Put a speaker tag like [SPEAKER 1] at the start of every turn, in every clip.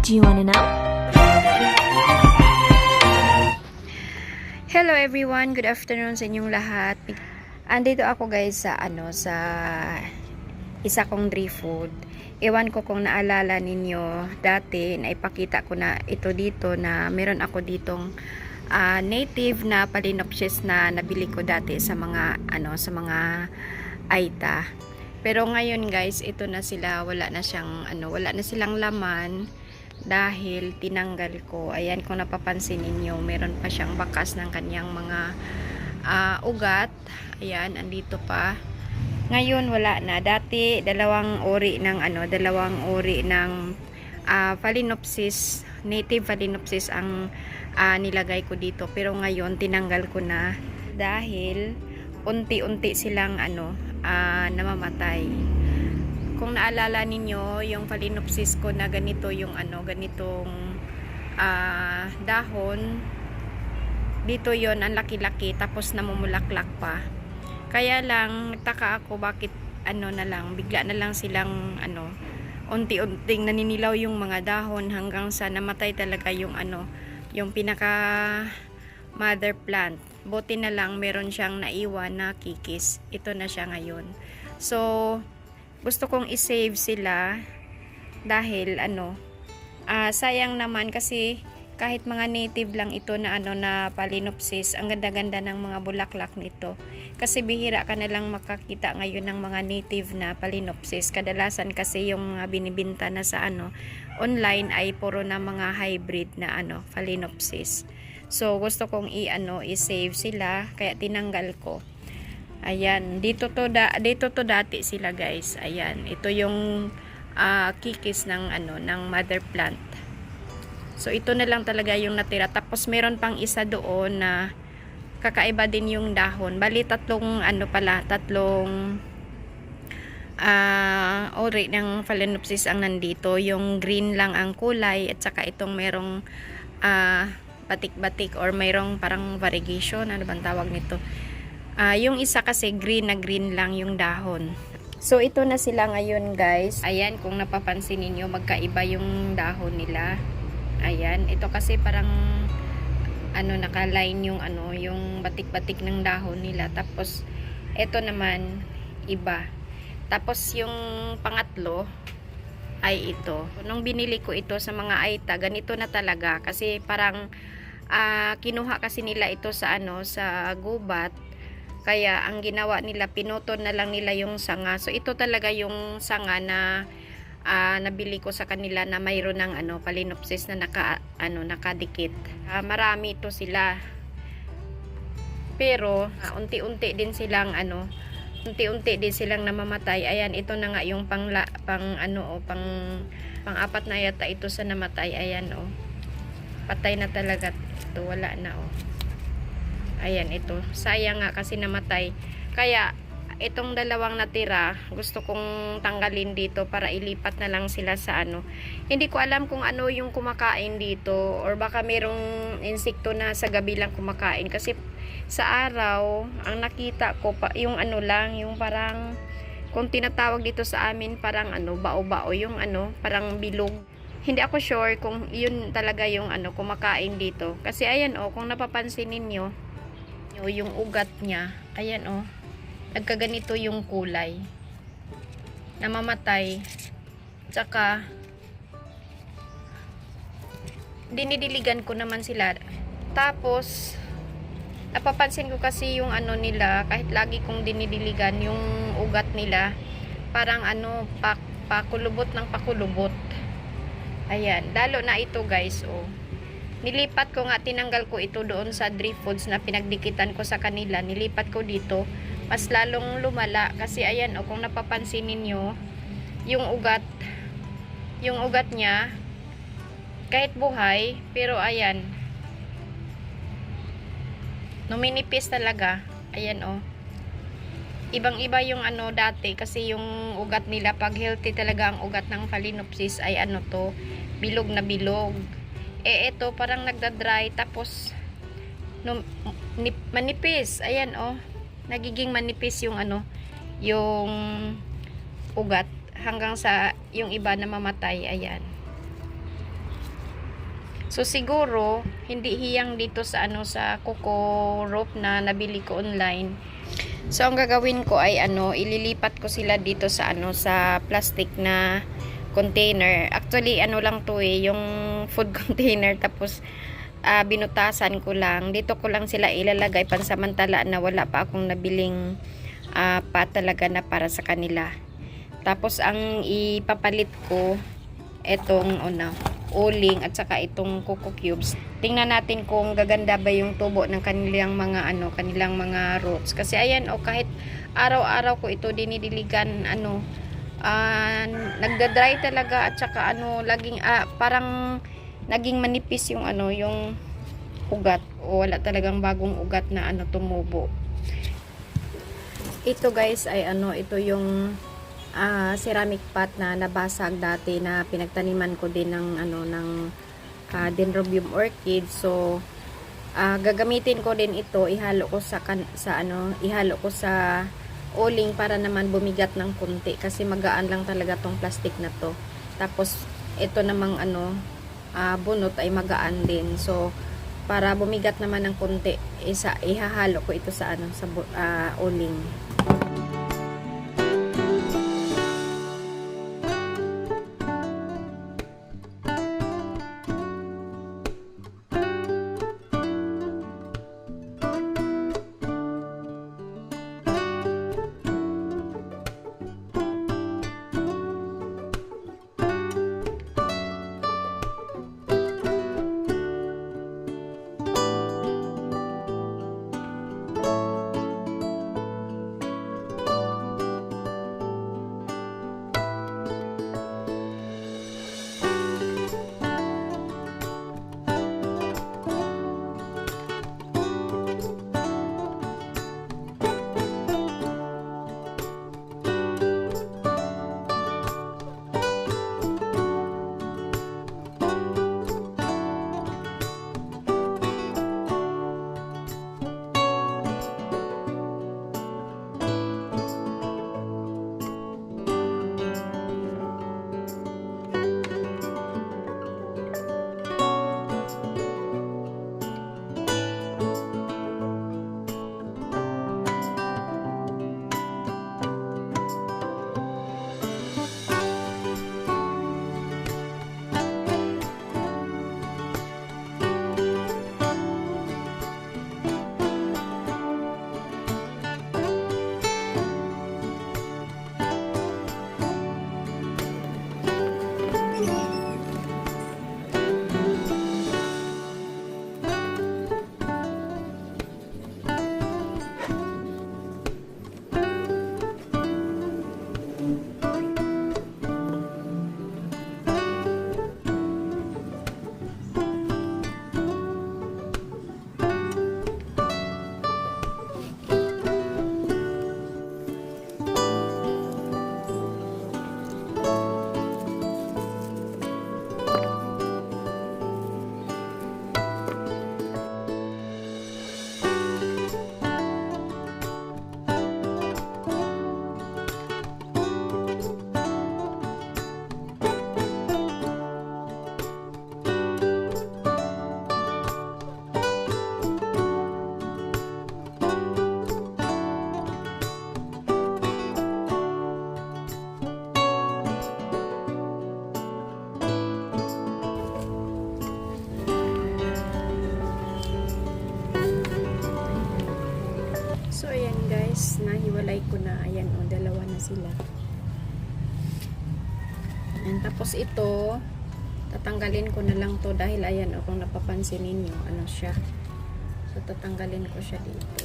[SPEAKER 1] Do you wanna know?
[SPEAKER 2] Hello everyone, good afternoon sa inyong lahat. Andito ako guys sa sa isa kong dry food. Ewan ko kung naalala ninyo dati na ipakita ko na ito dito na meron ako ditong native na Phalaenopsis na nabili ko dati sa mga sa mga Aita. Pero ngayon guys, ito na sila, wala na silang laman dahil tinanggal ko. Ayan, kung napapansin ninyo, meron pa siyang bakas ng kanyang mga ugat. Ayan, andito pa. Ngayon wala na. Dati dalawang uri ng Phalaenopsis, native Phalaenopsis ang nilagay ko dito. Pero ngayon tinanggal ko na dahil unti-unti silang namamatay. Kung naalala ninyo yung Phalaenopsis ko na ganito yung ganitong dahon, dito yon ang laki-laki tapos namumulaklak pa. Kaya lang nagtaka ako bakit bigla na lang silang unti-unting naninilaw yung mga dahon hanggang sa namatay talaga yung yung pinaka mother plant. Buti na lang meron siyang naiwan na kikis. Ito na siya ngayon. So gusto kong i-save sila dahil sayang naman kasi kahit mga native lang ito na na Phalaenopsis, ang ganda-ganda ng mga bulaklak nito. Kasi bihira ka na lang makakita ngayon ng mga native na Phalaenopsis. Kadalasan kasi yung mga binibenta na sa online ay puro na mga hybrid na Phalaenopsis. So gusto kong i-save sila kaya tinanggal ko. Ayan, dito to dati sila guys. Ayan, ito yung kikis ng ng mother plant. So ito na lang talaga yung natira. Tapos meron pang isa doon na kakaiba din yung dahon. Bali tatlong uri ng Phalaenopsis ang nandito. Yung green lang ang kulay at saka itong merong batik-batik or mayroong parang variegation, ano bang tawag nito. Yung isa kasi green na green lang yung dahon. So ito na sila ngayon guys. Ayan, kung napapansin niyo magkaiba yung dahon nila. Ayan, ito kasi parang naka-line yung yung batik-batik ng dahon nila. Tapos ito naman iba. Tapos yung pangatlo ay ito. Nung binili ko ito sa mga Aita, ganito na talaga kasi parang kinuha kasi nila ito sa sa gubat. Kaya ang ginawa nila, pinutol na lang nila yung sanga. So ito talaga yung sanga na nabili ko sa kanila na mayroon ng Phalaenopsis na nakadikit. Marami ito sila. Pero unti-unti din silang namamatay. Ayan, ito na nga yung pang-apat na yata ito sa namatay. Ayan patay na talaga ito, wala na ayan, ito sayang nga kasi namatay. Kaya itong dalawang natira gusto kong tanggalin dito para ilipat na lang sila sa hindi ko alam kung yung kumakain dito or baka merong insekto na sa gabi lang kumakain kasi sa araw ang nakita ko pa yung lang yung parang kung tinatawag dito sa amin parang bao-bao yung parang bilog. Hindi ako sure kung yun talaga yung kumakain dito kasi ayan kung napapansin ninyo yung ugat niya, ayan nagkaganito yung kulay, namamatay. Tsaka dinidiligan ko naman sila. Tapos napapansin ko kasi yung nila, kahit lagi kong dinidiligan yung ugat nila, parang pakulubot ng pakulubot. Ayan, lalo na ito guys nilipat ko nga, tinanggal ko ito doon sa dry foods na pinagdikitan ko sa kanila, nilipat ko dito, mas lalong lumala kasi ayan kung napapansin ninyo yung ugat niya kahit buhay, pero ayan numinipis talaga. Ayan ibang-iba yung dati kasi yung ugat nila, pag healthy talaga ang ugat ng Phalaenopsis ay bilog na bilog. Ito parang nagda-dry tapos manipis. Ayan nagiging manipis yung yung ugat hanggang sa yung iba na mamatay. Ayan. So siguro hindi hiyang dito sa ano sa Coco rope na nabili ko online. So ang gagawin ko ay ano, ililipat ko sila dito sa ano sa plastic na container. Actually ano lang to yung food container, tapos binutasan ko lang. Dito ko lang sila ilalagay pansamantala na wala pa akong nabiling pa talaga na para sa kanila. Tapos ang ipapalit ko etong uling at saka itong coco cubes. Tingnan natin kung gaganda ba yung tubo ng kanilang mga kanilang mga roots. Kasi ayan kahit araw-araw ko ito dinidiligan nagda-dry talaga, at saka laging parang naging manipis yung yung ugat, o wala talagang bagong ugat na tumubo. Ito guys ay ito yung ceramic pot na nabasag dati na pinagtaniman ko din ng Dendrobium orchid. So gagamitin ko din ito, ihalo ko ihalo ko sa uling para naman bumigat ng kunti, kasi magaan lang talaga tong plastic na to. Tapos ito namang bunot ay magaan din. So para bumigat naman ng kunti, ihahalo ko ito sa sa uling. So ayan guys, nahiwalay ko na. Ayan dalawa na sila. And tapos ito, tatanggalin ko na lang to dahil ayan kung napapansin ninyo, siya. So tatanggalin ko siya dito.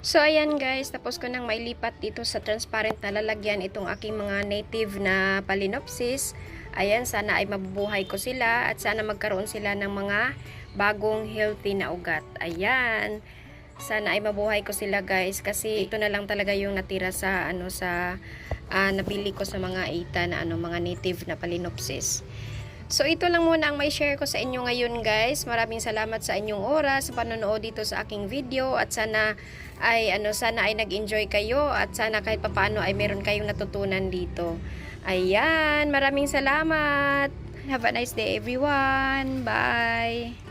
[SPEAKER 2] So, ayan guys, tapos ko nang mailipat dito sa transparent na lalagyan itong aking mga native na Phalaenopsis. Ayan, sana ay mabubuhay ko sila at sana magkaroon sila ng mga bagong healthy na ugat. Ayan, sana ay mabuhay ko sila guys kasi ito na lang talaga yung natira sa nabili ko sa mga AITA na mga native na Phalaenopsis. So, ito lang muna ang may share ko sa inyo ngayon guys. Maraming salamat sa inyong oras sa panonood dito sa aking video at sana ay nag-enjoy kayo at sana kahit papaano ay meron kayong natutunan dito. Ayan, maraming salamat. Have a nice day everyone. Bye.